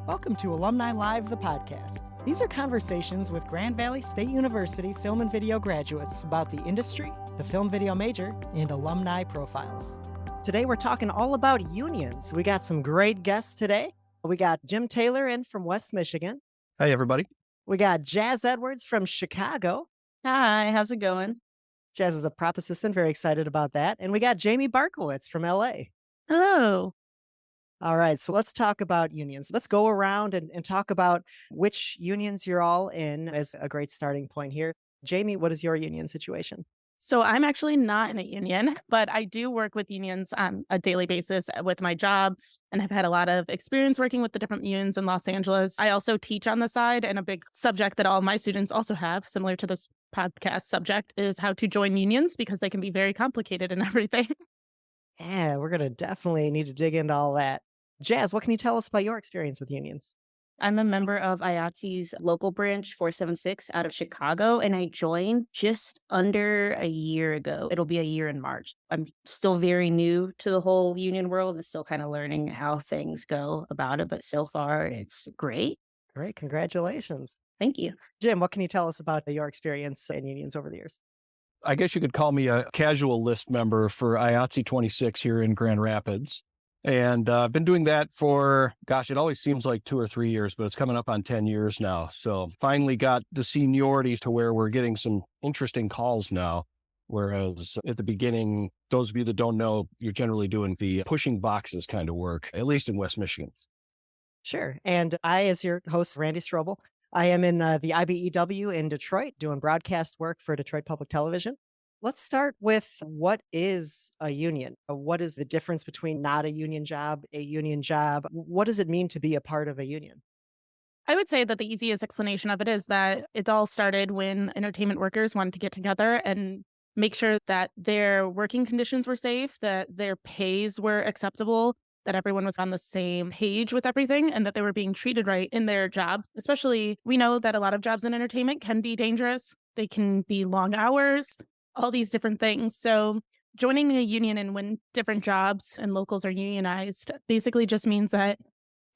Welcome to Alumni Live, the podcast. These are conversations with Grand Valley State University film and video graduates about the industry, the film video major, and alumni profiles. Today we're talking all about unions. We got some great guests today. We got Jim Taylor in from West Michigan. Hey, everybody. We got Jaz Edwards from Chicago. Hi, how's it going? Jaz is a prop assistant, very excited about that. And we got Jamie Bartkowicz from LA. Hello. All right, so let's talk about unions. Let's go around and talk about which unions you're all in as a great starting point here. Jamie, what is your union situation? So I'm actually not in a union, but I do work with unions on a daily basis with my job, and I've had a lot of experience working with the different unions in Los Angeles. I also teach on the side, and a big subject that all my students also have, similar to this podcast subject, is how to join unions because they can be very complicated and everything. Yeah, we're going to definitely need to dig into all that. Jaz, what can you tell us about your experience with unions? I'm a member of IATSE's Local branch 476 out of Chicago, and I joined just under a year ago. It'll be a year in March. I'm still very new to the whole union world and still kind of learning how things go about it, but so far it's great. Great, congratulations. Thank you. Jim, what can you tell us about your experience in unions over the years? I guess you could call me a casual list member for IATSE 26 here in Grand Rapids. And I've been doing that for, it always seems like 2 or 3 years, but it's coming up on 10 years now. So finally got the seniority to where we're getting some interesting calls now. Whereas at the beginning, those of you that don't know, you're generally doing the pushing boxes kind of work, at least in West Michigan. Sure. And I, as your host, Randy Strobl, I am in the IBEW in Detroit doing broadcast work for Detroit Public Television. Let's start with what is a union? What is the difference between not a union job, a union job? What does it mean to be a part of a union? I would say that the easiest explanation of it is that it all started when entertainment workers wanted to get together and make sure that their working conditions were safe, that their pays were acceptable, that everyone was on the same page with everything, and that they were being treated right in their jobs. Especially, we know that a lot of jobs in entertainment can be dangerous. They can be long hours, all these different things. So joining a union and when different jobs and locals are unionized basically just means that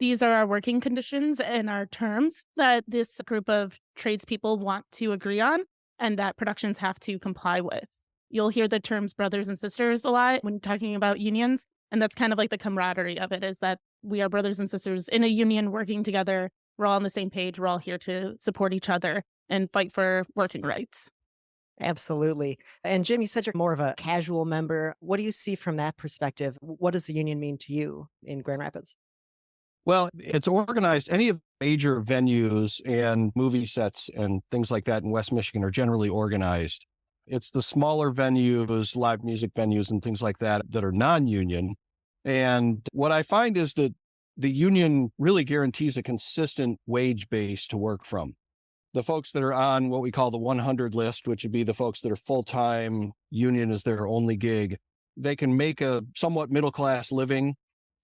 these are our working conditions and our terms that this group of tradespeople want to agree on and that productions have to comply with. You'll hear the terms brothers and sisters a lot when talking about unions. And that's kind of like the camaraderie of it, is that we are brothers and sisters in a union working together. We're all on the same page. We're all here to support each other and fight for working rights. Absolutely. And Jim, you said you're more of a casual member. What do you see from that perspective? What does the union mean to you in Grand Rapids? Well, it's organized. Any of the major venues and movie sets and things like that in West Michigan are generally organized. It's the smaller venues, live music venues and things like that are non-union. And what I find is that the union really guarantees a consistent wage base to work from. The folks that are on what we call the 100 list, which would be the folks that are full-time, union is their only gig, they can make a somewhat middle-class living.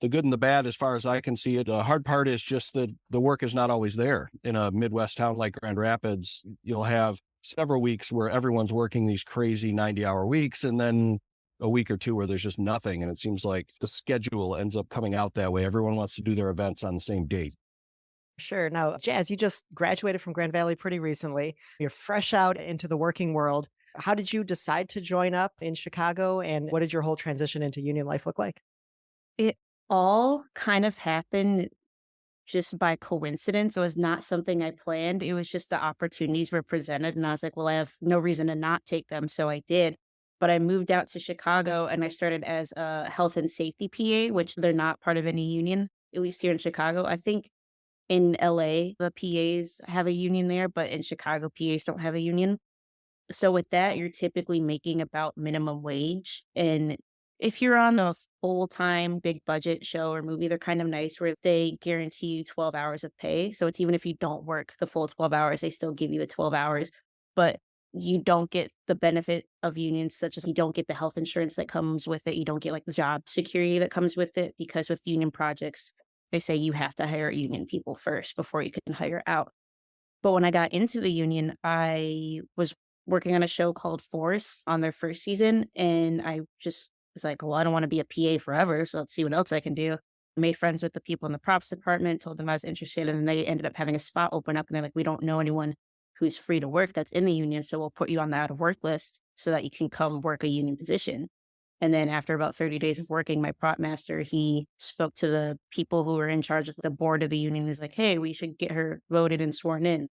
The good and the bad, as far as I can see it, the hard part is just that the work is not always there. In a Midwest town like Grand Rapids, you'll have several weeks where everyone's working these crazy 90-hour weeks, and then a week or two where there's just nothing. And it seems like the schedule ends up coming out that way. Everyone wants to do their events on the same date. Sure. Now, Jaz, you just graduated from Grand Valley pretty recently. You're fresh out into the working world. How did you decide to join up in Chicago, and what did your whole transition into union life look like? It all kind of happened just by coincidence. It was not something I planned. It was just the opportunities were presented, and I was like, well, I have no reason to not take them. So I did. But I moved out to Chicago and I started as a health and safety PA, which they're not part of any union, at least here in Chicago. I think in LA, the PAs have a union there, but in Chicago, PAs don't have a union. So with that, you're typically making about minimum wage. And if you're on a full-time big budget show or movie, they're kind of nice where they guarantee you 12 hours of pay. So it's even if you don't work the full 12 hours, they still give you the 12 hours. But you don't get the benefit of unions, such as you don't get the health insurance that comes with it. You don't get like the job security that comes with it, because with union projects, they say you have to hire union people first before you can hire out. But when I got into the union, I was working on a show called Force on their first season. And I just was like, well, I don't want to be a PA forever. So let's see what else I can do. made friends with the people in the props department, told them I was interested, and they ended up having a spot open up. And they're like, we don't know anyone who's free to work that's in the union. So we'll put you on the out of work list so that you can come work a union position. And then after about 30 days of working, my prop master, he spoke to the people who were in charge of the board of the union. He's like, hey, we should get her voted and sworn in.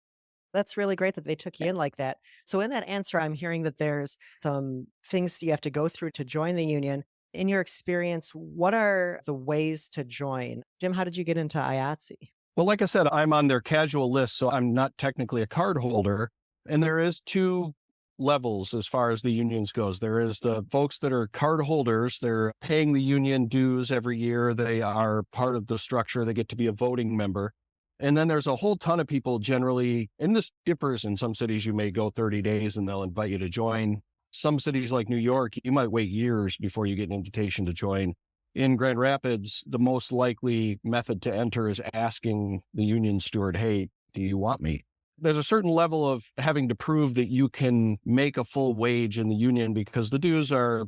That's really great that they took you in like that. So in that answer, I'm hearing that there's some things you have to go through to join the union. In your experience, what are the ways to join? Jim, how did you get into IATSE? Well, like I said, I'm on their casual list, so I'm not technically a card holder. And there is two levels as far as the unions goes. There is the folks that are card holders. They're paying the union dues every year. They are part of the structure. They get to be a voting member. And then there's a whole ton of people generally, and this differs in some cities, you may go 30 days and they'll invite you to join. Some cities like New York, you might wait years before you get an invitation to join. In Grand Rapids, the most likely method to enter is asking the union steward, hey, do you want me? There's a certain level of having to prove that you can make a full wage in the union because the dues are,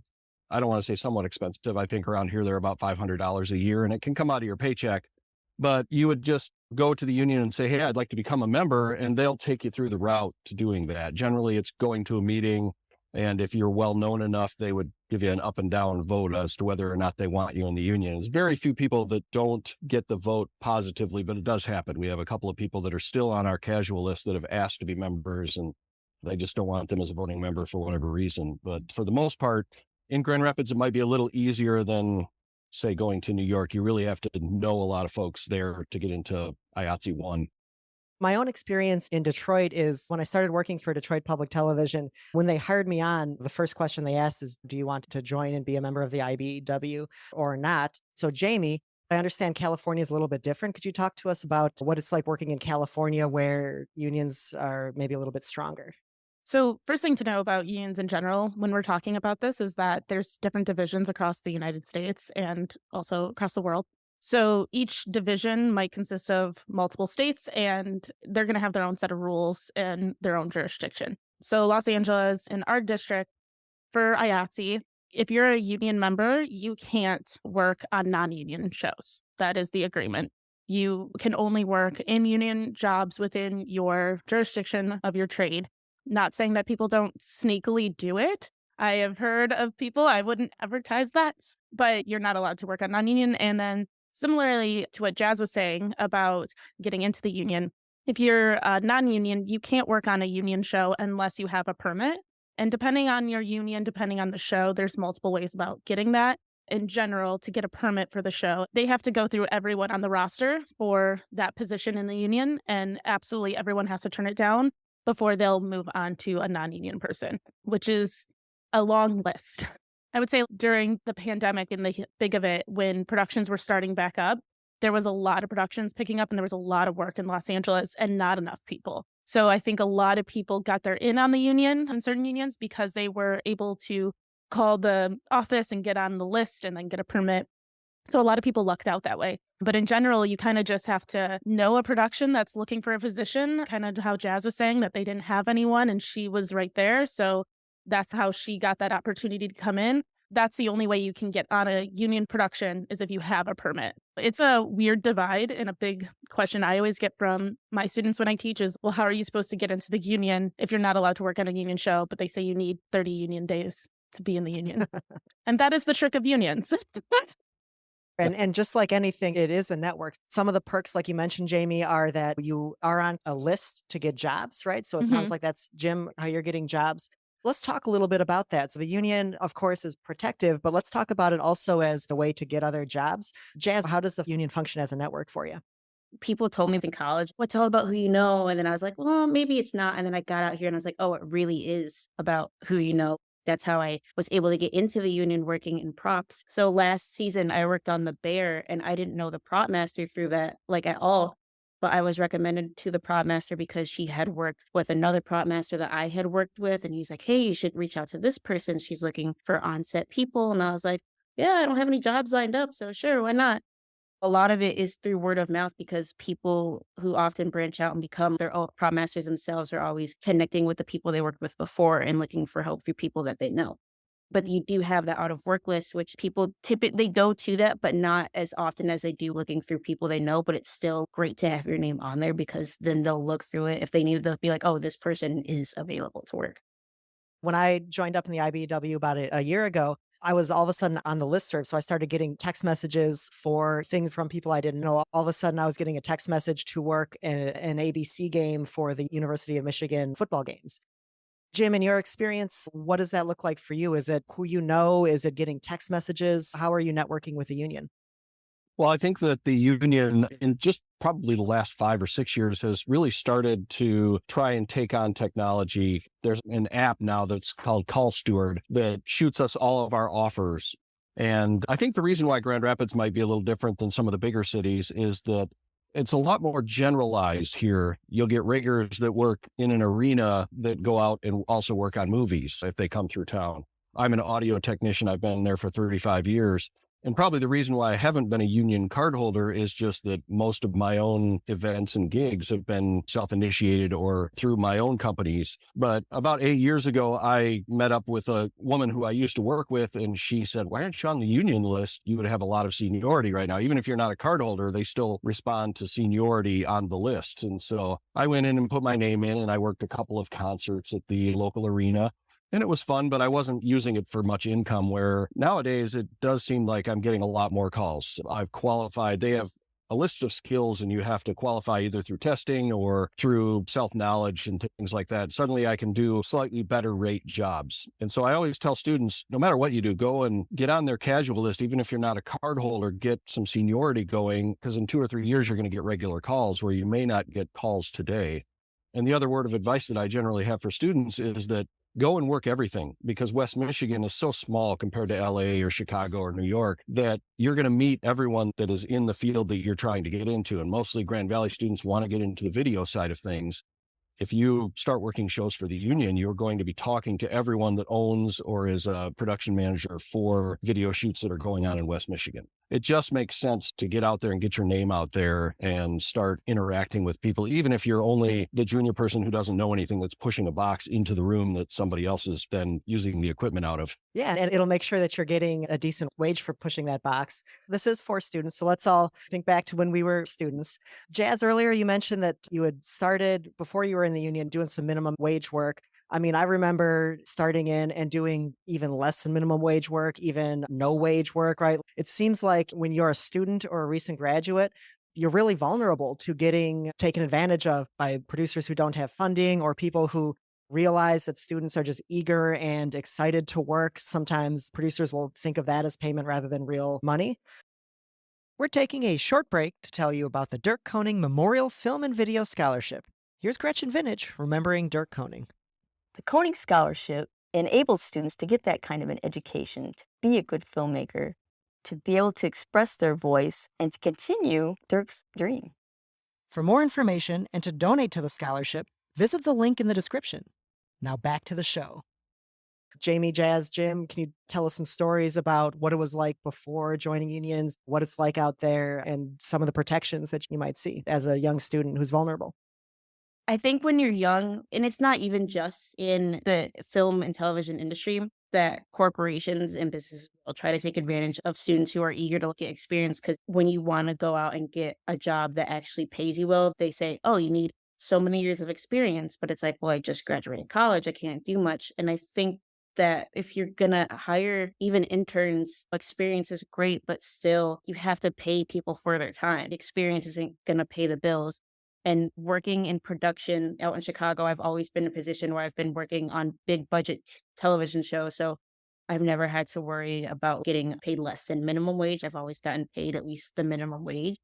I don't want to say somewhat expensive. I think around here, they're about $500 a year and it can come out of your paycheck. But you would just go to the union and say, hey, I'd like to become a member, and they'll take you through the route to doing that. Generally, it's going to a meeting, and if you're well known enough, they would give you an up and down vote as to whether or not they want you in the union. There's very few people that don't get the vote positively, but it does happen. We have a couple of people that are still on our casual list that have asked to be members, and they just don't want them as a voting member for whatever reason. But for the most part, in Grand Rapids, it might be a little easier than say going to New York. You really have to know a lot of folks there to get into IATSE 1. My own experience in Detroit is when I started working for Detroit Public Television, when they hired me on, the first question they asked is, do you want to join and be a member of the IBEW or not? So Jamie, I understand California is a little bit different. Could you talk to us about what it's like working in California where unions are maybe a little bit stronger? So first thing to know about unions in general, when we're talking about this, is that there's different divisions across the United States and also across the world. So each division might consist of multiple states, and they're going to have their own set of rules and their own jurisdiction. So Los Angeles, in our district, for IATSE, if you're a union member, you can't work on non-union shows. That is the agreement. You can only work in union jobs within your jurisdiction of your trade. Not saying that people don't sneakily do it. I have heard of people, I wouldn't advertise that, but you're not allowed to work on non-union. And then similarly to what Jaz was saying about getting into the union, if you're non-union, you can't work on a union show unless you have a permit. And depending on your union, depending on the show, there's multiple ways about getting that. In general, to get a permit for the show, they have to go through everyone on the roster for that position in the union. And absolutely everyone has to turn it down before they'll move on to a non-union person, which is a long list. I would say during the pandemic in the thick of it, when productions were starting back up, there was a lot of productions picking up and there was a lot of work in Los Angeles and not enough people. So I think a lot of people got their in on the union, on certain unions, because they were able to call the office and get on the list and then get a permit. So a lot of people lucked out that way. But in general, you kind of just have to know a production that's looking for a position, kind of how Jaz was saying that they didn't have anyone and she was right there. So that's how she got that opportunity to come in. That's the only way you can get on a union production is if you have a permit. It's a weird divide, and a big question I always get from my students when I teach is, well, how are you supposed to get into the union if you're not allowed to work on a union show, but they say you need 30 union days to be in the union? And that is the trick of unions. And just like anything, it is a network. Some of the perks, like you mentioned, Jamie, are that you are on a list to get jobs, right? So it sounds like that's, Jim, how you're getting jobs. Let's talk a little bit about that. So the union, of course, is protective, but let's talk about it also as a way to get other jobs. Jaz, how does the union function as a network for you? People told me in college, well, it's all about who you know. And then I was like, well, maybe it's not. And then I got out here and I was like, oh, it really is about who you know. That's how I was able to get into the union working in props. So last season, I worked on the Bear, and I didn't know the prop master through that, like, at all. But I was recommended to the prop master because she had worked with another prop master that I had worked with. And he's like, hey, you should reach out to this person. She's looking for on-set people. And I was like, yeah, I don't have any jobs lined up. So sure, why not? A lot of it is through word of mouth because people who often branch out and become their own prop masters themselves are always connecting with the people they worked with before and looking for help through people that they know. But you do have the out of work list, which people typically go to that, but not as often as they do looking through people they know. But it's still great to have your name on there because then they'll look through it. If they need, they'll be like, oh, this person is available to work. When I joined up in the IBEW about a year ago, I was all of a sudden on the listserv. So I started getting text messages for things from people I didn't know. All of a sudden, I was getting a text message to work an ABC game for the University of Michigan football games. Jim, in your experience, what does that look like for you? Is it who you know? Is it getting text messages? How are you networking with the union? Well, I think that the union, in just probably the last 5 or 6 years, has really started to try and take on technology. There's an app now that's called Call Steward that shoots us all of our offers. And I think the reason why Grand Rapids might be a little different than some of the bigger cities is that it's a lot more generalized here. You'll get riggers that work in an arena that go out and also work on movies if they come through town. I'm an audio technician. I've been there for 35 years. And probably the reason why I haven't been a union card holder is just that most of my own events and gigs have been self-initiated or through my own companies. But about 8 years ago, I met up with a woman who I used to work with, and she said, why aren't you on the union list? You would have a lot of seniority right now. Even if you're not a card holder, they still respond to seniority on the list. And so I went in and put my name in, and I worked a couple of concerts at the local arena. And it was fun, but I wasn't using it for much income, where nowadays it does seem like I'm getting a lot more calls. I've qualified. They have a list of skills and you have to qualify either through testing or through self-knowledge and things like that. Suddenly I can do slightly better rate jobs. And so I always tell students, no matter what you do, go and get on their casual list. Even if you're not a card holder, get some seniority going, because in 2 or 3 years, you're going to get regular calls where you may not get calls today. And the other word of advice that I generally have for students is that go and work everything, because West Michigan is so small compared to LA or Chicago or New York that you're going to meet everyone that is in the field that you're trying to get into. And mostly Grand Valley students want to get into the video side of things. If you start working shows for the union, you're going to be talking to everyone that owns or is a production manager for video shoots that are going on in West Michigan. It just makes sense to get out there and get your name out there and start interacting with people, even if you're only the junior person who doesn't know anything that's pushing a box into the room that somebody else is then using the equipment out of. Yeah, and it'll make sure that you're getting a decent wage for pushing that box. This is for students, so let's all think back to when we were students. Jazz, earlier you mentioned that you had started, before you were in the union, doing some minimum wage work. I mean, I remember starting in and doing even less than minimum wage work, even no wage work, right? It seems like when you're a student or a recent graduate, you're really vulnerable to getting taken advantage of by producers who don't have funding, or people who realize that students are just eager and excited to work. Sometimes producers will think of that as payment rather than real money. We're taking a short break to tell you about the Dirk Koning Memorial Film and Video Scholarship. Here's Gretchen Vintage remembering Dirk Koning. The Koning Scholarship enables students to get that kind of an education, to be a good filmmaker, to be able to express their voice, and to continue Dirk's dream. For more information and to donate to the scholarship, visit the link in the description. Now back to the show. Jamie, Jazz, Jim, can you tell us some stories about what it was like before joining unions, what it's like out there, and some of the protections that you might see as a young student who's vulnerable? I think when you're young, and it's not even just in the film and television industry, that corporations and businesses will try to take advantage of students who are eager to get experience. Because when you want to go out and get a job that actually pays you well, they say, oh, you need so many years of experience. But it's like, well, I just graduated college. I can't do much. And I think that if you're going to hire even interns, experience is great, but still you have to pay people for their time. Experience isn't going to pay the bills. And working in production out in Chicago, I've always been in a position where I've been working on big budget television shows. So I've never had to worry about getting paid less than minimum wage. I've always gotten paid at least the minimum wage,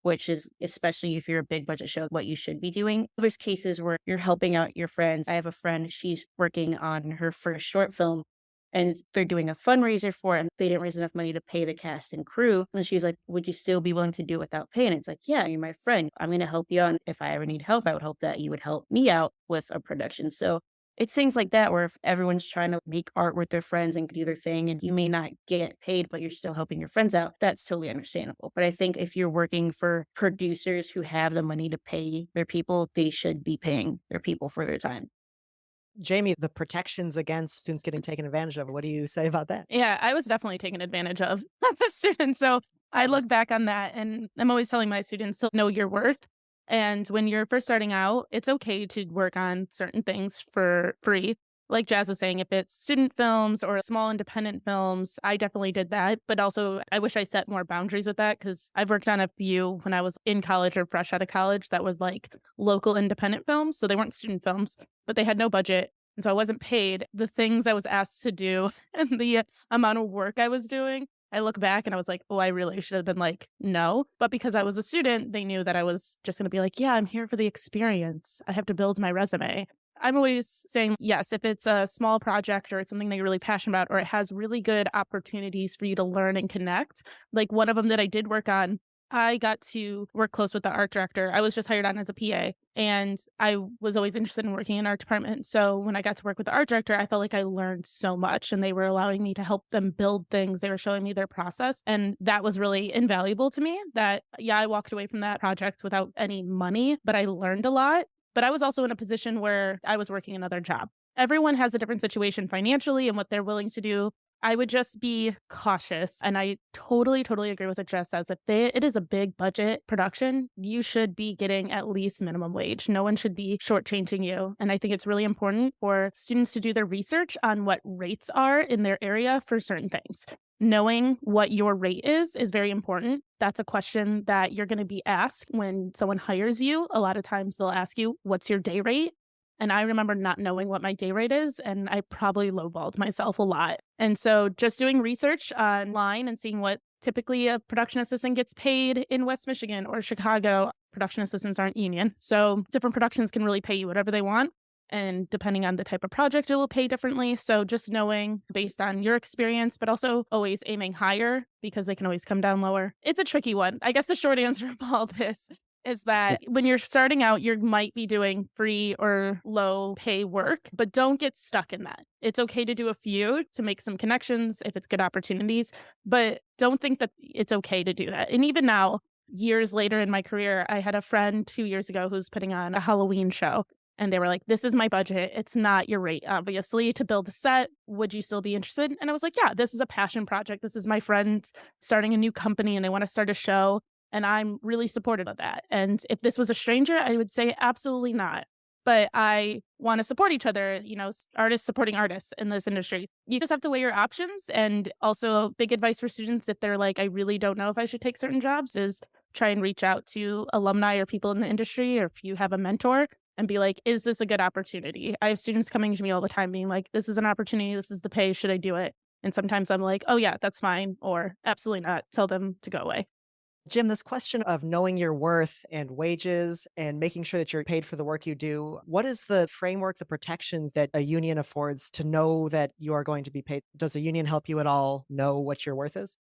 which is, especially if you're a big budget show, what you should be doing. There's cases where you're helping out your friends. I have a friend, she's working on her first short film, and they're doing a fundraiser for it, and they didn't raise enough money to pay the cast and crew. And she's like, would you still be willing to do it without pay? And it's like, yeah, you're my friend. I'm going to help you out. If I ever need help, I would hope that you would help me out with a production. So it's things like that where if everyone's trying to make art with their friends and do their thing, and you may not get paid, but you're still helping your friends out, that's totally understandable. But I think if you're working for producers who have the money to pay their people, they should be paying their people for their time. Jamie, the protections against students getting taken advantage of, what do you say about that? Yeah, I was definitely taken advantage of as a student. So I look back on that and I'm always telling my students to know your worth. And when you're first starting out, it's okay to work on certain things for free. Like Jazz was saying, if it's student films or small independent films, I definitely did that. But also, I wish I set more boundaries with that because I've worked on a few when I was in college or fresh out of college that was like local independent films. So they weren't student films, but they had no budget. And so I wasn't paid. The things I was asked to do and the amount of work I was doing, I look back and I was like, oh, I really should have been like, no. But because I was a student, they knew that I was just going to be like, yeah, I'm here for the experience. I have to build my resume. I'm always saying, yes, if it's a small project or it's something that you're really passionate about, or it has really good opportunities for you to learn and connect. Like one of them that I did work on, I got to work close with the art director. I was just hired on as a PA and I was always interested in working in art department. So when I got to work with the art director, I felt like I learned so much and they were allowing me to help them build things. They were showing me their process. And that was really invaluable to me that, yeah, I walked away from that project without any money, but I learned a lot. But I was also in a position where I was working another job. Everyone has a different situation financially and what they're willing to do. I would just be cautious. And I totally agree with what Jess says. If it is a big budget production, you should be getting at least minimum wage. No one should be shortchanging you. And I think it's really important for students to do their research on what rates are in their area for certain things. Knowing what your rate is very important. That's a question that you're going to be asked when someone hires you. A lot of times they'll ask you, what's your day rate? And I remember not knowing what my day rate is, and I probably lowballed myself a lot. And so just doing research online and seeing what typically a production assistant gets paid in West Michigan or Chicago. Production assistants aren't union. So different productions can really pay you whatever they want. And depending on the type of project, it will pay differently. So just knowing based on your experience, but also always aiming higher because they can always come down lower. It's a tricky one. I guess the short answer of all this is that when you're starting out, you might be doing free or low pay work, but don't get stuck in that. It's okay to do a few to make some connections if it's good opportunities, but don't think that it's okay to do that. And even now, years later in my career, I had a friend 2 years ago who's putting on a Halloween show. And they were like, this is my budget. It's not your rate, obviously, to build a set. Would you still be interested? And I was like, yeah, this is a passion project. This is my friend starting a new company and they want to start a show. And I'm really supportive of that. And if this was a stranger, I would say absolutely not. But I want to support each other, artists supporting artists in this industry. You just have to weigh your options. And also big advice for students, if they're like, I really don't know if I should take certain jobs, is try and reach out to alumni or people in the industry, or if you have a mentor, and be like, is this a good opportunity? I have students coming to me all the time being like, this is an opportunity. This is the pay. Should I do it? And sometimes I'm like, oh yeah, that's fine. Or absolutely not. Tell them to go away. Jim, this question of knowing your worth and wages and making sure that you're paid for the work you do, what is the framework, the protections that a union affords to know that you are going to be paid? Does a union help you at all know what your worth is?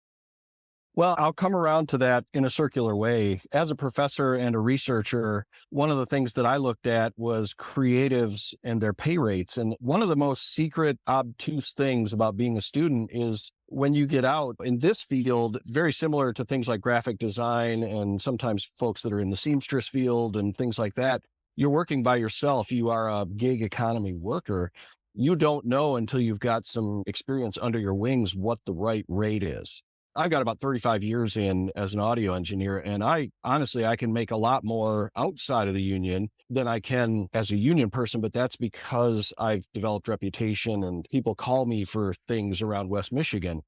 Well, I'll come around to that in a circular way. As a professor and a researcher, one of the things that I looked at was creatives and their pay rates. And one of the most secret, obtuse things about being a student is when you get out in this field, very similar to things like graphic design and sometimes folks that are in the seamstress field and things like that, you're working by yourself. You are a gig economy worker. You don't know until you've got some experience under your wings what the right rate is. I've got about 35 years in as an audio engineer, and I can make a lot more outside of the union than I can as a union person, but that's because I've developed reputation and people call me for things around West Michigan.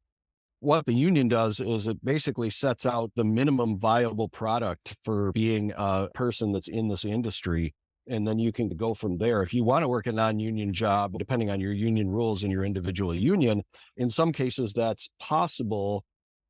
What the union does is it basically sets out the minimum viable product for being a person that's in this industry. And then you can go from there. If you want to work a non-union job, depending on your union rules and your individual union, in some cases that's possible.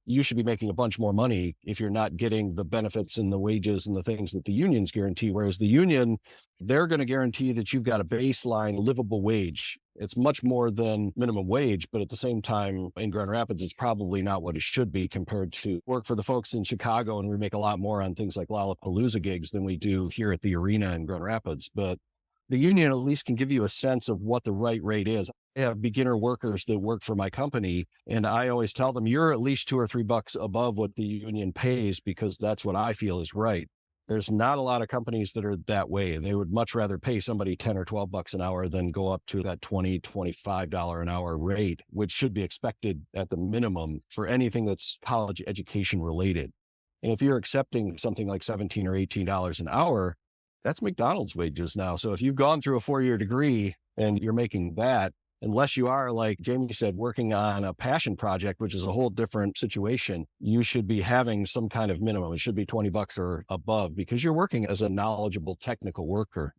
You should be making a bunch more money if you're not getting the benefits and the wages and the things that the unions guarantee. Whereas the union, they're going to guarantee that you've got a baseline livable wage. It's much more than minimum wage, but at the same time, in Grand Rapids, it's probably not what it should be compared to work for the folks in Chicago. And we make a lot more on things like Lollapalooza gigs than we do here at the arena in Grand Rapids. But the union at least can give you a sense of what the right rate is. I have beginner workers that work for my company, and I always tell them, you're at least $2 or $3 above what the union pays because that's what I feel is right. There's not a lot of companies that are that way. They would much rather pay somebody 10 or 12 bucks an hour than go up to that $20, $25 an hour rate, which should be expected at the minimum for anything that's college education related. And if you're accepting something like $17 or $18 an hour, that's McDonald's wages now. So if you've gone through a 4-year degree and you're making that, unless you are, like Jamie said, working on a passion project, which is a whole different situation, you should be having some kind of minimum. It should be 20 bucks or above because you're working as a knowledgeable technical worker.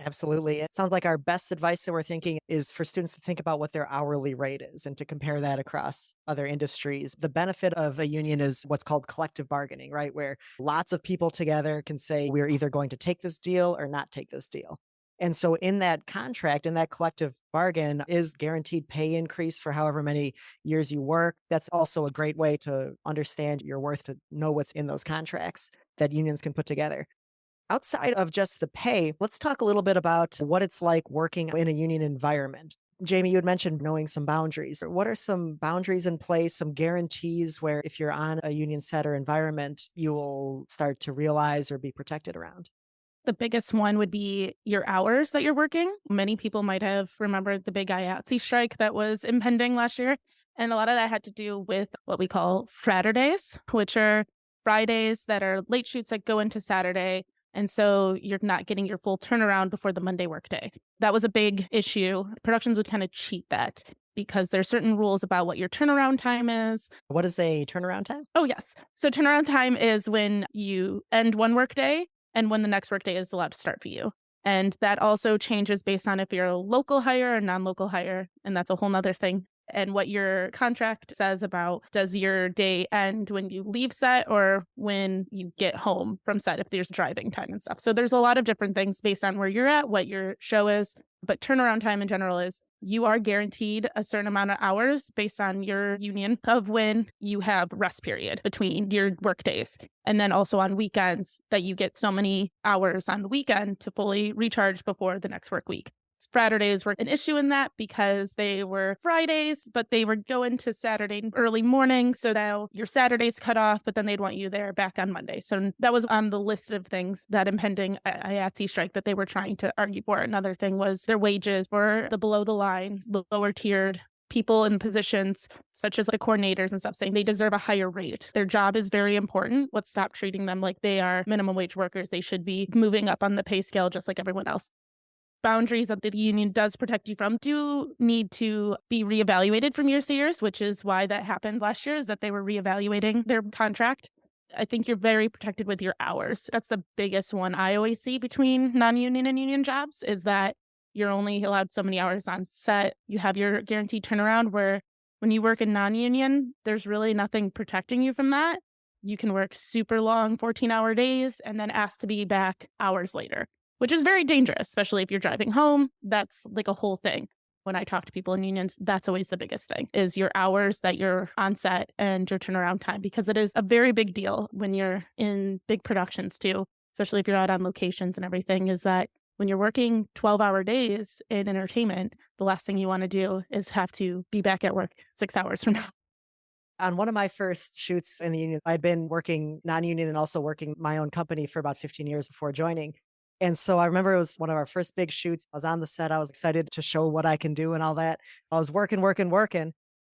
Absolutely. It sounds like our best advice that we're thinking is for students to think about what their hourly rate is and to compare that across other industries. The benefit of a union is what's called collective bargaining, right? Where lots of people together can say, we're either going to take this deal or not take this deal. And so in that contract, in that collective bargain is guaranteed pay increase for however many years you work. That's also a great way to understand your worth, to know what's in those contracts that unions can put together. Outside of just the pay, let's talk a little bit about what it's like working in a union environment. Jamie, you had mentioned knowing some boundaries. What are some boundaries in place, some guarantees where if you're on a union set or environment, you will start to realize or be protected around? The biggest one would be your hours that you're working. Many people might have remembered the big IATSE strike that was impending last year. And a lot of that had to do with what we call Fraturdays, which are Fridays that are late shoots that go into Saturday. And so you're not getting your full turnaround before the Monday workday. That was a big issue. Productions would kind of cheat that because there's certain rules about what your turnaround time is. What is a turnaround time? Oh, yes. So turnaround time is when you end one workday and when the next workday is allowed to start for you. And that also changes based on if you're a local hire or non-local hire. And that's a whole nother thing. And what your contract says about does your day end when you leave set or when you get home from set, if there's driving time and stuff. So there's a lot of different things based on where you're at, what your show is. But turnaround time in general is you are guaranteed a certain amount of hours based on your union of when you have rest period between your work days. And then also on weekends that you get so many hours on the weekend to fully recharge before the next work week. Saturdays were an issue in that because they were Fridays, but they were going to Saturday early morning. So now your Saturday's cut off, but then they'd want you there back on Monday. So that was on the list of things that impending IATSE strike that they were trying to argue for. Another thing was their wages for the below the line, the lower tiered people in positions such as the coordinators and stuff, saying they deserve a higher rate. Their job is very important. Let's stop treating them like they are minimum wage workers. They should be moving up on the pay scale just like everyone else. Boundaries that the union does protect you from do need to be reevaluated from years to years, which is why that happened last year, is that they were reevaluating their contract. I think you're very protected with your hours. That's the biggest one I always see between non-union and union jobs, is that you're only allowed so many hours on set. You have your guaranteed turnaround, where when you work in non-union, there's really nothing protecting you from that. You can work super long 14-hour days and then ask to be back hours later, which is very dangerous, especially if you're driving home. That's like a whole thing. When I talk to people in unions, that's always the biggest thing, is your hours that you're on set and your turnaround time, because it is a very big deal when you're in big productions too, especially if you're out on locations and everything, is that when you're working 12-hour days in entertainment, the last thing you want to do is have to be back at work 6 hours from now. On one of my first shoots in the union, I'd been working non-union and also working my own company for about 15 years before joining. And so I remember it was one of our first big shoots. I was on the set. I was excited to show what I can do and all that. I was working.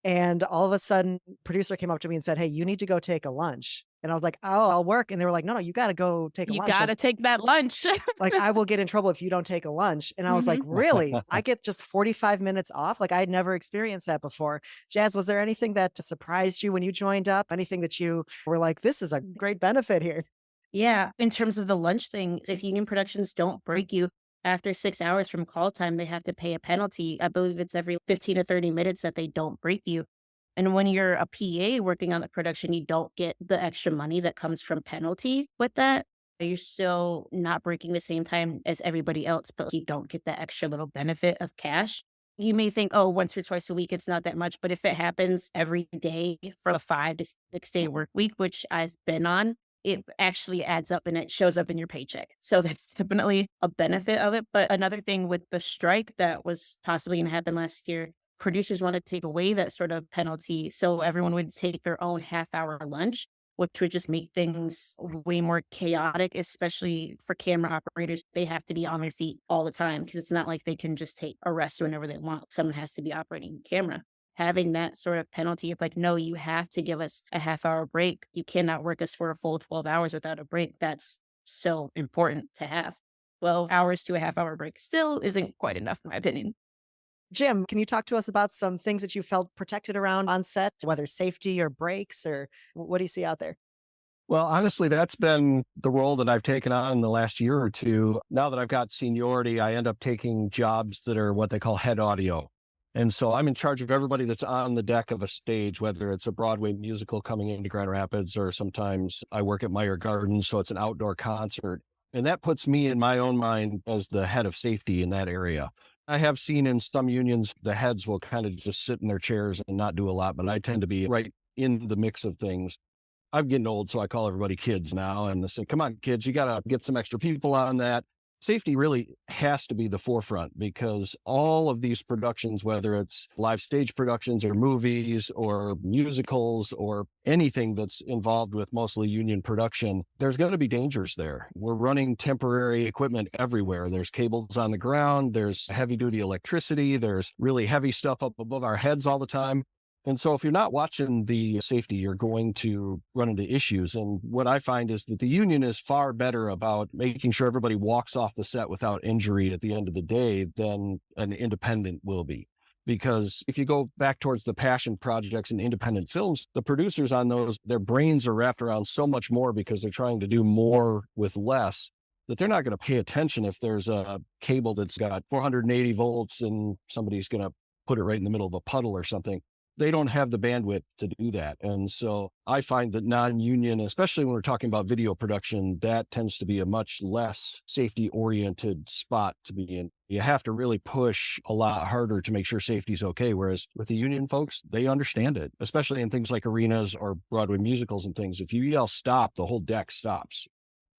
And all of a sudden, producer came up to me and said, "Hey, you need to go take a lunch." And I was like, "Oh, I'll work." And they were like, "No, you got to go take a You lunch. got to take that lunch. Like, I will get in trouble if you don't take a lunch." And I was like, "Really? I get just 45 minutes off?" Like, I had never experienced that before. Jaz, was there anything that surprised you when you joined up? Anything that you were like, this is a great benefit here? Yeah, in terms of the lunch thing, if union productions don't break you after 6 hours from call time, they have to pay a penalty. I believe it's every 15 to 30 minutes that they don't break you. And when you're a PA working on the production, you don't get the extra money that comes from penalty with that. You're still not breaking the same time as everybody else, but you don't get that extra little benefit of cash. You may think, oh, once or twice a week, it's not that much. But if it happens every day for a 5 to 6 day work week, which I've been on, it actually adds up and it shows up in your paycheck. So that's definitely a benefit of it. But another thing with the strike that was possibly going to happen last year, producers want to take away that sort of penalty. So everyone would take their own half-hour lunch. which would just make things way more chaotic, especially for camera operators. They have to be on their feet all the time because it's not like they can just take a rest whenever they want. Someone has to be operating the camera. Having that sort of penalty of like, no, you have to give us a half-hour break. You cannot work us for a full 12 hours without a break. That's so important to have. 12 hours to a half-hour break still isn't quite enough, in my opinion. Jim, can you talk to us about some things that you felt protected around on set, whether safety or breaks, or what do you see out there? Well, honestly, that's been the role that I've taken on in the last year or two. Now that I've got seniority, I end up taking jobs that are what they call head audio. And so I'm in charge of everybody that's on the deck of a stage, whether it's a Broadway musical coming into Grand Rapids, or sometimes I work at Meyer Gardens, so it's an outdoor concert. And that puts me in my own mind as the head of safety in that area. I have seen in some unions, the heads will kind of just sit in their chairs and not do a lot, but I tend to be right in the mix of things. I'm getting old, so I call everybody kids now. And I say, come on, kids, you got to get some extra people on that. Safety really has to be the forefront, because all of these productions, whether it's live stage productions or movies or musicals or anything that's involved with mostly union production, there's going to be dangers there. We're running temporary equipment everywhere. There's cables on the ground. There's heavy duty electricity. There's really heavy stuff up above our heads all the time. And so if you're not watching the safety, you're going to run into issues. And what I find is that the union is far better about making sure everybody walks off the set without injury at the end of the day than an independent will be. Because if you go back towards the passion projects and independent films, the producers on those, their brains are wrapped around so much more because they're trying to do more with less, that they're not going to pay attention if there's a cable that's got 480 volts and somebody's going to put it right in the middle of a puddle or something. They don't have the bandwidth to do that. And so I find that non-union, especially when we're talking about video production, that tends to be a much less safety-oriented spot to be in. You have to really push a lot harder to make sure safety is okay. Whereas with the union folks, they understand it, especially in things like arenas or Broadway musicals and things. If you yell stop, the whole deck stops.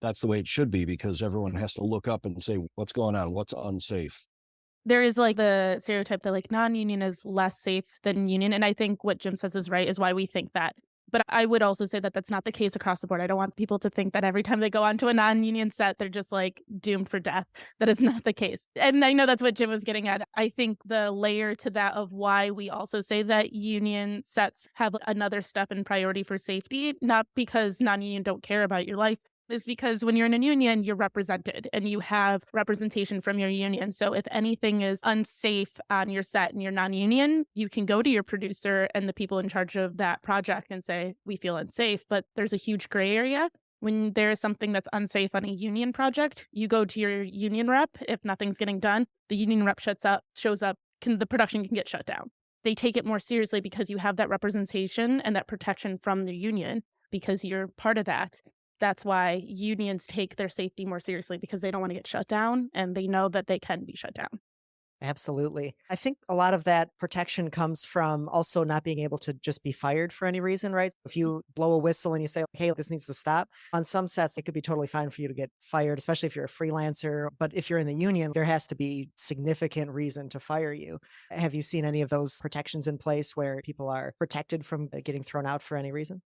That's the way it should be, because everyone has to look up and say, what's going on? What's unsafe? There is like the stereotype that like non-union is less safe than union. And I think what Jim says is right, is why we think that. But I would also say that that's not the case across the board. I don't want people to think that every time they go onto a non-union set, they're just like doomed for death. That is not the case. And I know that's what Jim was getting at. I think the layer to that of why we also say that union sets have another step in priority for safety, not because non-union don't care about your life, is because when you're in a union, you're represented and you have representation from your union. So if anything is unsafe on your set and you're non-union, you can go to your producer and the people in charge of that project and say, we feel unsafe. But there's a huge gray area. When there is something that's unsafe on a union project, you go to your union rep. If nothing's getting done, the union rep shows up, the production can get shut down. They take it more seriously because you have that representation and that protection from the union because you're part of that. That's why unions take their safety more seriously, because they don't want to get shut down and they know that they can be shut down. Absolutely. I think a lot of that protection comes from also not being able to just be fired for any reason, right? If you blow a whistle and you say, hey, this needs to stop, on some sets, it could be totally fine for you to get fired, especially if you're a freelancer. But if you're in the union, there has to be significant reason to fire you. Have you seen any of those protections in place where people are protected from getting thrown out for any reason?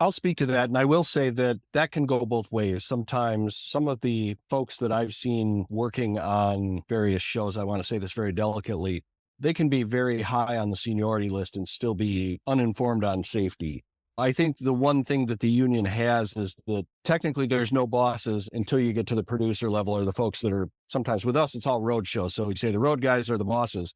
I'll speak to that. And I will say that that can go both ways. Sometimes some of the folks that I've seen working on various shows, I want to say this very delicately, they can be very high on the seniority list and still be uninformed on safety. I think the one thing that the union has is that technically there's no bosses until you get to the producer level, or the folks that are sometimes with us, it's all road shows. So we say the road guys are the bosses.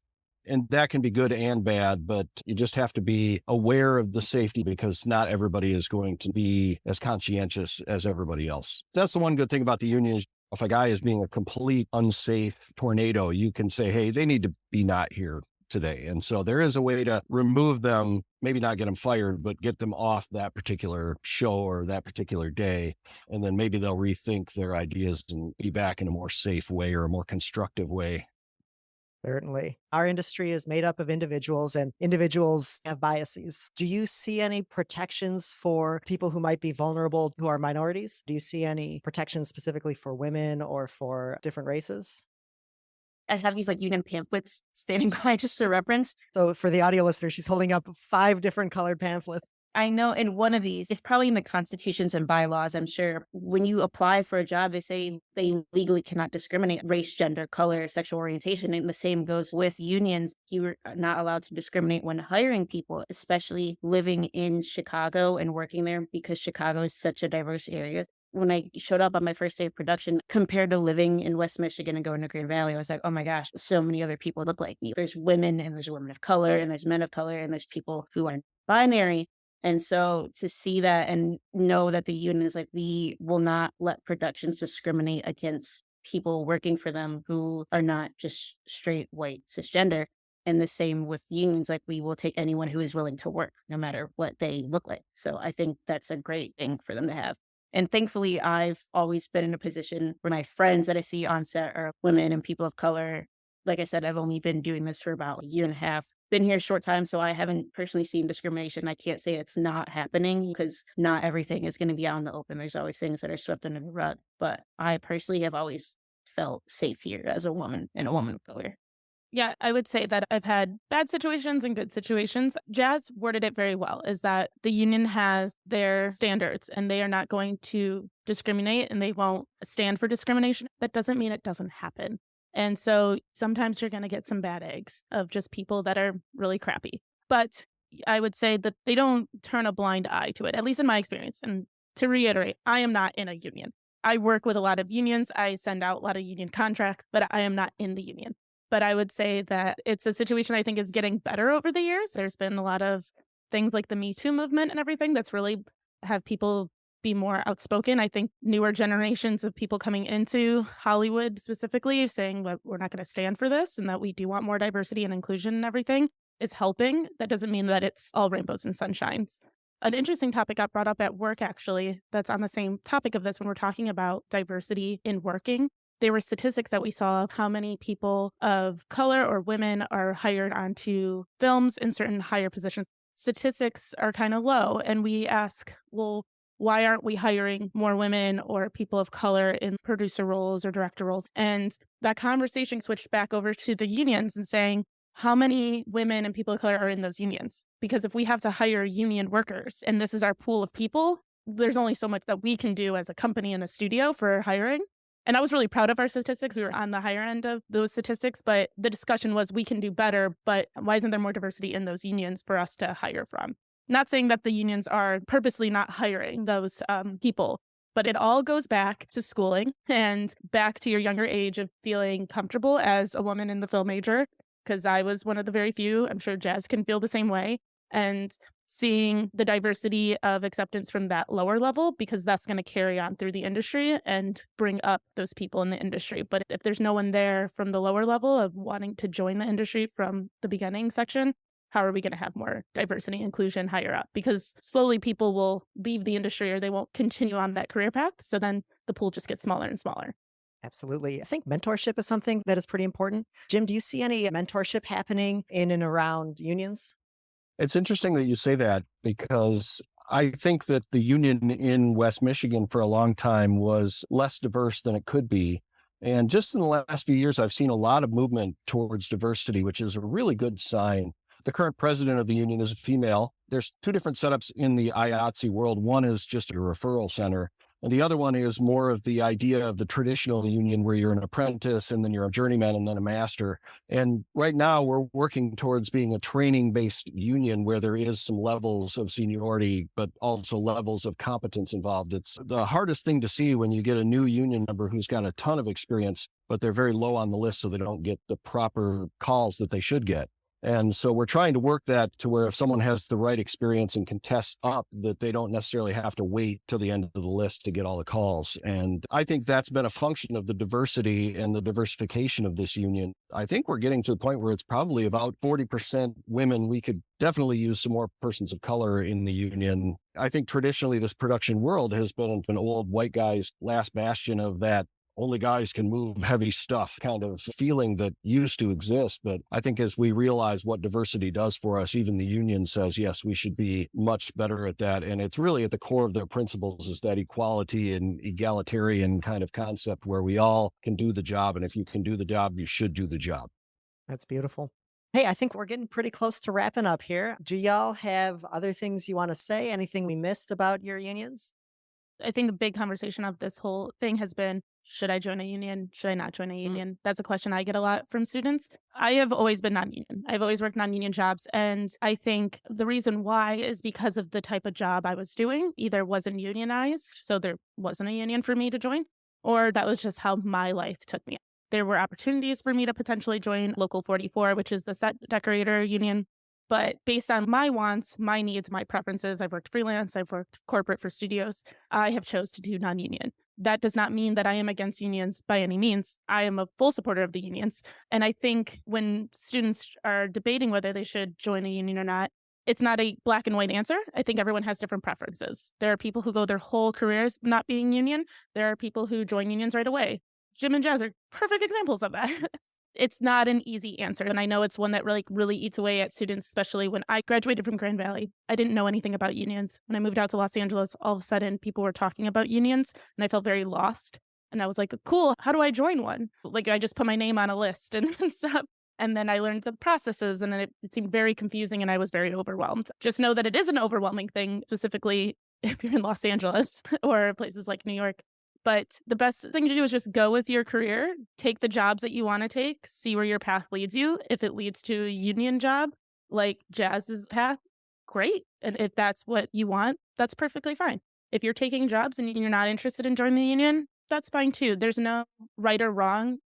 And that can be good and bad, but you just have to be aware of the safety, because not everybody is going to be as conscientious as everybody else. That's the one good thing about the union is if a guy is being a complete unsafe tornado, you can say, hey, they need to be not here today. And so there is a way to remove them, maybe not get them fired, but get them off that particular show or that particular day. And then maybe they'll rethink their ideas and be back in a more safe way or a more constructive way. Certainly. Our industry is made up of individuals, and individuals have biases. Do you see any protections for people who might be vulnerable, who are minorities? Do you see any protections specifically for women or for different races? I have these like union pamphlets standing by just to reference. So for the audio listener, she's holding up 5 different colored pamphlets. I know in one of these, it's probably in the constitutions and bylaws, I'm sure. When you apply for a job, they say they legally cannot discriminate race, gender, color, sexual orientation. And the same goes with unions. You are not allowed to discriminate when hiring people, especially living in Chicago and working there because Chicago is such a diverse area. When I showed up on my first day of production, compared to living in West Michigan and going to Grand Valley, I was like, oh my gosh, so many other people look like me. There's women and there's women of color and there's men of color and there's people who are binary. And so to see that and know that the union is like, we will not let productions discriminate against people working for them who are not just straight white cisgender. And the same with unions, like we will take anyone who is willing to work, no matter what they look like. So I think that's a great thing for them to have. And thankfully, I've always been in a position where my friends that I see on set are women and people of color. Like I said, I've only been doing this for about a year and a half. Been here a short time, so I haven't personally seen discrimination. I can't say it's not happening because not everything is going to be out in the open. There's always things that are swept under the rug. But I personally have always felt safe here as a woman and a woman of color. Yeah, I would say that I've had bad situations and good situations. Jazz worded it very well, is that the union has their standards and they are not going to discriminate and they won't stand for discrimination. That doesn't mean it doesn't happen. And so sometimes you're going to get some bad eggs of just people that are really crappy. But I would say that they don't turn a blind eye to it, at least in my experience. And to reiterate, I am not in a union. I work with a lot of unions. I send out a lot of union contracts, but I am not in the union. But I would say that it's a situation I think is getting better over the years. There's been a lot of things like the Me Too movement and everything that's really have people be more outspoken. I think newer generations of people coming into Hollywood specifically saying that we're not going to stand for this and that we do want more diversity and inclusion and everything is helping. That doesn't mean that it's all rainbows and sunshines. An interesting topic got brought up at work, actually, that's on the same topic of this when we're talking about diversity in working. There were statistics that we saw of how many people of color or women are hired onto films in certain higher positions. Statistics are kind of low. And we ask, well, why aren't we hiring more women or people of color in producer roles or director roles? And that conversation switched back over to the unions and saying, how many women and people of color are in those unions? Because if we have to hire union workers and this is our pool of people, there's only so much that we can do as a company and a studio for hiring. And I was really proud of our statistics. We were on the higher end of those statistics, but the discussion was we can do better, but why isn't there more diversity in those unions for us to hire from? Not saying that the unions are purposely not hiring those people, but it all goes back to schooling and back to your younger age of feeling comfortable as a woman in the film major, because I was one of the very few. I'm sure Jazz can feel the same way. And seeing the diversity of acceptance from that lower level, because that's going to carry on through the industry and bring up those people in the industry. But if there's no one there from the lower level of wanting to join the industry from the beginning section, how are we going to have more diversity and inclusion higher up? Because slowly people will leave the industry or they won't continue on that career path. So then the pool just gets smaller and smaller. Absolutely. I think mentorship is something that is pretty important. Jim, do you see any mentorship happening in and around unions? It's interesting that you say that because I think that the union in West Michigan for a long time was less diverse than it could be. And just in the last few years, I've seen a lot of movement towards diversity, which is a really good sign. The current president of the union is a female. There's two different setups in the IATSE world. One is just a referral center. And the other one is more of the idea of the traditional union where you're an apprentice and then you're a journeyman and then a master. And right now we're working towards being a training-based union where there is some levels of seniority, but also levels of competence involved. It's the hardest thing to see when you get a new union member who's got a ton of experience, but they're very low on the list so they don't get the proper calls that they should get. And so we're trying to work that to where if someone has the right experience and can test up, that they don't necessarily have to wait till the end of the list to get all the calls. And I think that's been a function of the diversity and the diversification of this union. I think we're getting to the point where it's probably about 40% women. We could definitely use some more persons of color in the union. I think traditionally this production world has been an old white guy's last bastion of that only guys can move heavy stuff kind of feeling that used to exist. But I think as we realize what diversity does for us, even the union says, yes, we should be much better at that. And it's really at the core of their principles is that equality and egalitarian kind of concept where we all can do the job. And if you can do the job, you should do the job. That's beautiful. Hey, I think we're getting pretty close to wrapping up here. Do y'all have other things you want to say? Anything we missed about your unions? I think the big conversation of this whole thing has been, should I join a union? Should I not join a union? That's a question I get a lot from students. I have always been non-union. I've always worked non-union jobs. And I think the reason why is because of the type of job I was doing, either wasn't unionized, so there wasn't a union for me to join, or that was just how my life took me. There were opportunities for me to potentially join Local 44, which is the set decorator union. But based on my wants, my needs, my preferences, I've worked freelance, I've worked corporate for studios, I have chose to do non-union. That does not mean that I am against unions by any means. I am a full supporter of the unions. And I think when students are debating whether they should join a union or not, it's not a black and white answer. I think everyone has different preferences. There are people who go their whole careers not being union. There are people who join unions right away. Jim and Jazz are perfect examples of that. It's not an easy answer. And I know it's one that really eats away at students, especially when I graduated from Grand Valley. I didn't know anything about unions. When I moved out to Los Angeles, all of a sudden people were talking about unions and I felt very lost. And I was like, cool, how do I join one? Like I just put my name on a list and stuff. And then I learned the processes and then it seemed very confusing and I was very overwhelmed. Just know that it is an overwhelming thing, specifically if you're in Los Angeles or places like New York. But the best thing to do is just go with your career, take the jobs that you want to take, see where your path leads you. If it leads to a union job, like Jazz's path, great. And if that's what you want, that's perfectly fine. If you're taking jobs and you're not interested in joining the union, that's fine too. There's no right or wrong.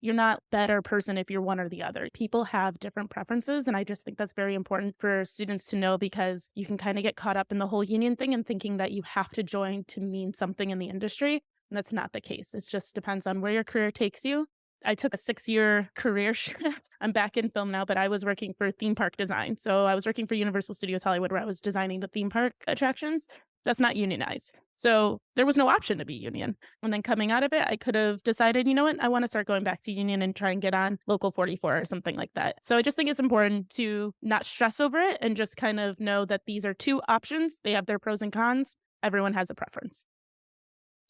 You're not a better person if you're one or the other. People have different preferences. And I just think that's very important for students to know because you can kind of get caught up in the whole union thing and thinking that you have to join to mean something in the industry. And that's not the case. It just depends on where your career takes you. I took a 6-year career shift. I'm back in film now, but I was working for theme park design. So I was working for Universal Studios Hollywood where I was designing the theme park attractions. That's not unionized. So there was no option to be union. And then coming out of it, I could have decided, you know what, I want to start going back to union and try and get on Local 44 or something like that. So I just think it's important to not stress over it and just kind of know that these are two options. They have their pros and cons. Everyone has a preference.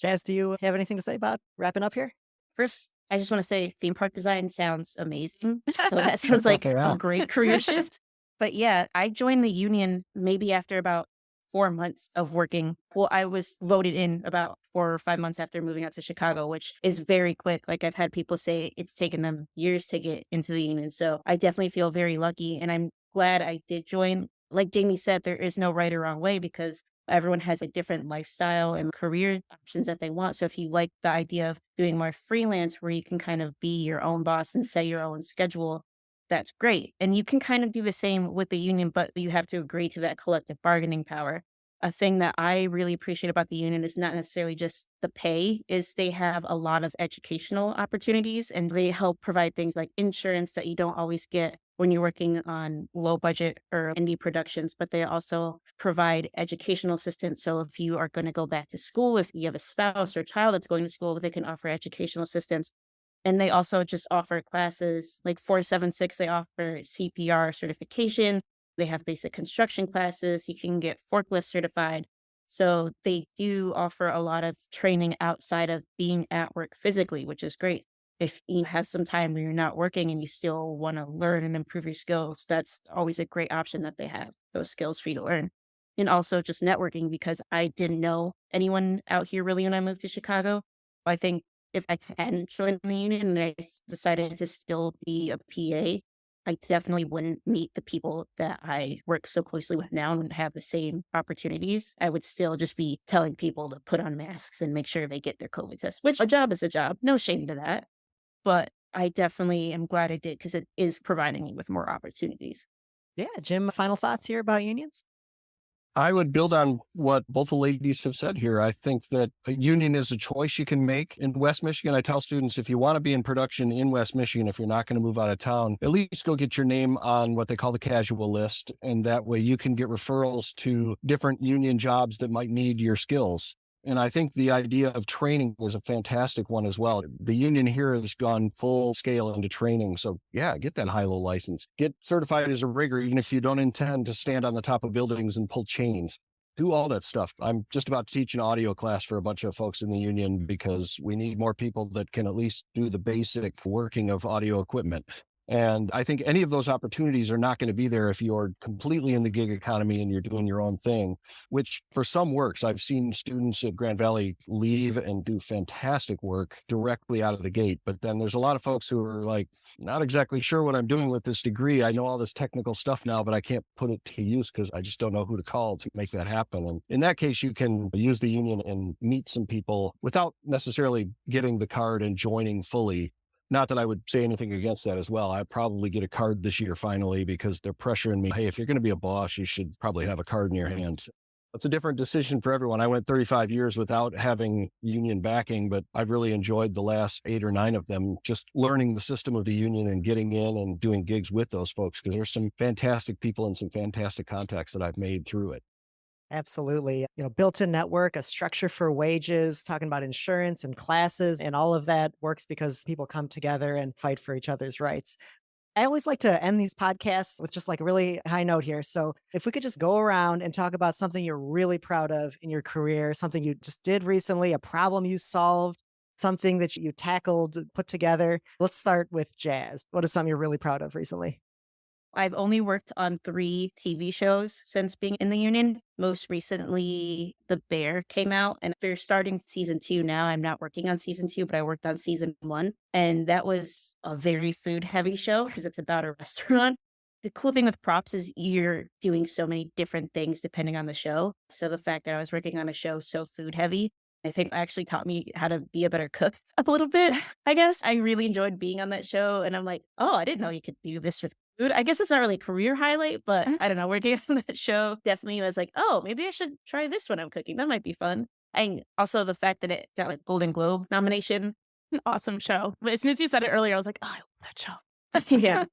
Jazz, do you have anything to say about wrapping up here? First, I just want to say theme park design sounds amazing. So that sounds like Yeah. a great career shift. But yeah, I joined the union maybe after about 4 months of working. Well, I was voted in about 4 or 5 months after moving out to Chicago, which is very quick. Like I've had people say it's taken them years to get into the union. So I definitely feel very lucky and I'm glad I did join. Like Jamie said, there is no right or wrong way because everyone has a different lifestyle and career options that they want. So if you like the idea of doing more freelance where you can kind of be your own boss and set your own schedule, that's great. And you can kind of do the same with the union, but you have to agree to that collective bargaining power. A thing that I really appreciate about the union is not necessarily just the pay, is they have a lot of educational opportunities and they help provide things like insurance that you don't always get when you're working on low budget or indie productions, but they also provide educational assistance. So if you are going to go back to school, if you have a spouse or child that's going to school, they can offer educational assistance. And they also just offer classes like 476, they offer CPR certification. They have basic construction classes. You can get forklift certified. So they do offer a lot of training outside of being at work physically, which is great. If you have some time where you're not working and you still want to learn and improve your skills, that's always a great option that they have, those skills for you to learn. And also just networking, because I didn't know anyone out here really when I moved to Chicago. I think if I hadn't joined the union and I decided to still be a PA, I definitely wouldn't meet the people that I work so closely with now and wouldn't have the same opportunities. I would still just be telling people to put on masks and make sure they get their COVID test, which a job is a job. No shame to that. But I definitely am glad I did because it is providing me with more opportunities. Yeah, Jim, final thoughts here about unions? I would build on what both the ladies have said here. I think that a union is a choice you can make in West Michigan. I tell students, if you want to be in production in West Michigan, if you're not going to move out of town, at least go get your name on what they call the casual list. And that way you can get referrals to different union jobs that might need your skills. And I think the idea of training is a fantastic one as well. The union here has gone full scale into training. So yeah, get that high-low license. Get certified as a rigger, even if you don't intend to stand on the top of buildings and pull chains. Do all that stuff. I'm just about to teach an audio class for a bunch of folks in the union because we need more people that can at least do the basic working of audio equipment. And I think any of those opportunities are not going to be there if you're completely in the gig economy and you're doing your own thing, which for some works. I've seen students at Grand Valley leave and do fantastic work directly out of the gate. But then there's a lot of folks who are like, not exactly sure what I'm doing with this degree. I know all this technical stuff now, but I can't put it to use because I just don't know who to call to make that happen. And in that case, you can use the union and meet some people without necessarily getting the card and joining fully. Not that I would say anything against that as well. I'd probably get a card this year finally because they're pressuring me. Hey, if you're going to be a boss, you should probably have a card in your hand. It's a different decision for everyone. I went 35 years without having union backing, but I've really enjoyed the last 8 or 9 of them, just learning the system of the union and getting in and doing gigs with those folks, because there's some fantastic people and some fantastic contacts that I've made through it. Absolutely. Built-in network, a structure for wages, talking about insurance and classes, and all of that works because people come together and fight for each other's rights. I always like to end these podcasts with just like a really high note here. So if we could just go around and talk about something you're really proud of in your career, something you just did recently, a problem you solved, something that you tackled, put together. Let's start with Jaz. What is something you're really proud of recently? I've only worked on 3 TV shows since being in the union. Most recently, The Bear came out, and they're starting season 2 now. I'm not working on season 2, but I worked on season 1. And that was a very food-heavy show because it's about a restaurant. The cool thing with props is you're doing so many different things depending on the show. So the fact that I was working on a show so food-heavy, I think actually taught me how to be a better cook a little bit, I guess. I really enjoyed being on that show, and I'm like, oh, I didn't know you could do this with food. I guess it's not really a career highlight, but I don't know. Working on that show definitely was like, oh, maybe I should try this when I'm cooking. That might be fun. And also the fact that it got like Golden Globe nomination. An awesome show. But as soon as you said it earlier, I was like, oh, I love that show. Yeah.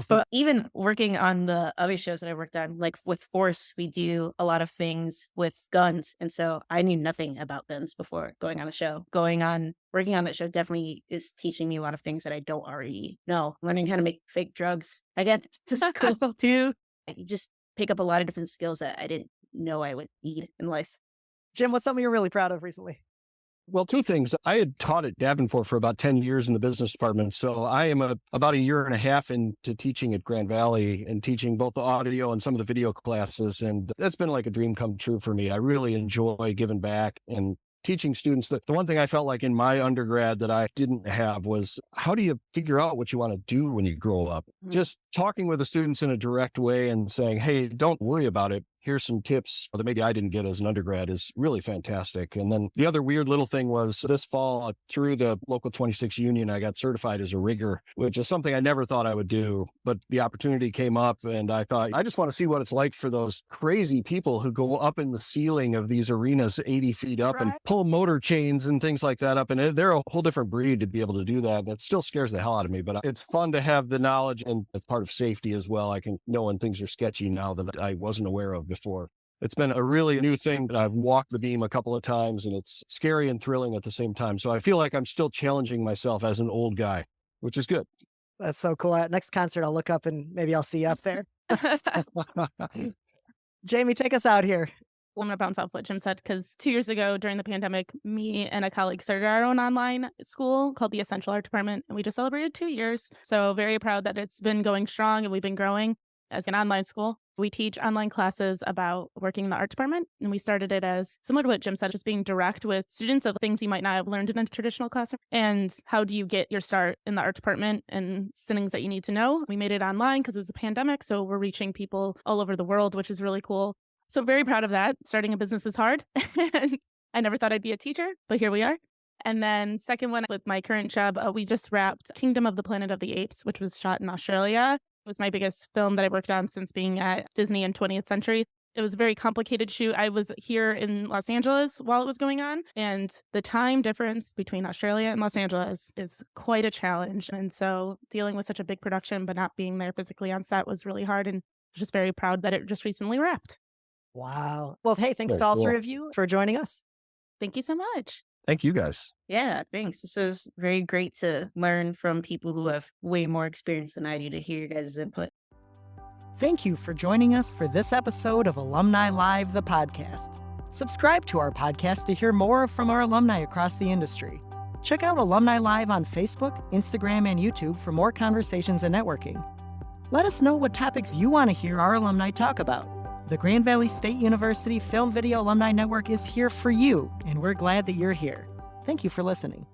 But even working on the other shows that I worked on, like with Force, we do a lot of things with guns. And so I knew nothing about guns before going on the show. Working on that show definitely is teaching me a lot of things that I don't already know. Learning how to make fake drugs. I get to school too. You just pick up a lot of different skills that I didn't know I would need in life. Jim, what's something you're really proud of recently? Well, 2 things. I had taught at Davenport for about 10 years in the business department. So I am about a year and a half into teaching at Grand Valley and teaching both the audio and some of the video classes. And that's been like a dream come true for me. I really enjoy giving back and teaching students. The one thing I felt like in my undergrad that I didn't have was, how do you figure out what you want to do when you grow up? Just talking with the students in a direct way and saying, hey, don't worry about it. Here's some tips that maybe I didn't get as an undergrad is really fantastic. And then the other weird little thing was this fall through the Local 26 union, I got certified as a rigger, which is something I never thought I would do. But the opportunity came up and I thought, I just want to see what it's like for those crazy people who go up in the ceiling of these arenas 80 feet up and pull motor chains and things like that up. And they're a whole different breed to be able to do that. It still scares the hell out of me, but it's fun to have the knowledge, and it's part of safety as well. I can know when things are sketchy now that I wasn't aware of before. It's been a really new thing that I've walked the beam a couple of times, and it's scary and thrilling at the same time. So I feel like I'm still challenging myself as an old guy, which is good. That's so cool. At next concert, I'll look up and maybe I'll see you up there. Jamie, take us out here. I'm going to bounce off what Jim said, because 2 years ago during the pandemic, me and a colleague started our own online school called the Essential Art Department, and we just celebrated 2 years. So very proud that it's been going strong and we've been growing as an online school. We teach online classes about working in the art department, and we started it as similar to what Jim said, just being direct with students of things you might not have learned in a traditional classroom. And how do you get your start in the art department and things that you need to know? We made it online because it was a pandemic, so we're reaching people all over the world, which is really cool. So very proud of that. Starting a business is hard. And I never thought I'd be a teacher, but here we are. And then second one, with my current job, we just wrapped Kingdom of the Planet of the Apes, which was shot in Australia. It was my biggest film that I worked on since being at Disney in 20th Century. It was a very complicated shoot. I was here in Los Angeles while it was going on, and the time difference between Australia and Los Angeles is quite a challenge. And so dealing with such a big production but not being there physically on set was really hard, and I'm just very proud that it just recently wrapped. Wow. Well, hey, thanks Very to all cool. 3 of you for joining us. Thank you so much. Thank you guys. Yeah, thanks. This was very great to learn from people who have way more experience than I do, to hear your guys' input. Thank you for joining us for this episode of Alumni Live, the podcast. Subscribe to our podcast to hear more from our alumni across the industry. Check out Alumni Live on Facebook, Instagram, and YouTube for more conversations and networking. Let us know what topics you want to hear our alumni talk about. The Grand Valley State University Film Video Alumni Network is here for you, and we're glad that you're here. Thank you for listening.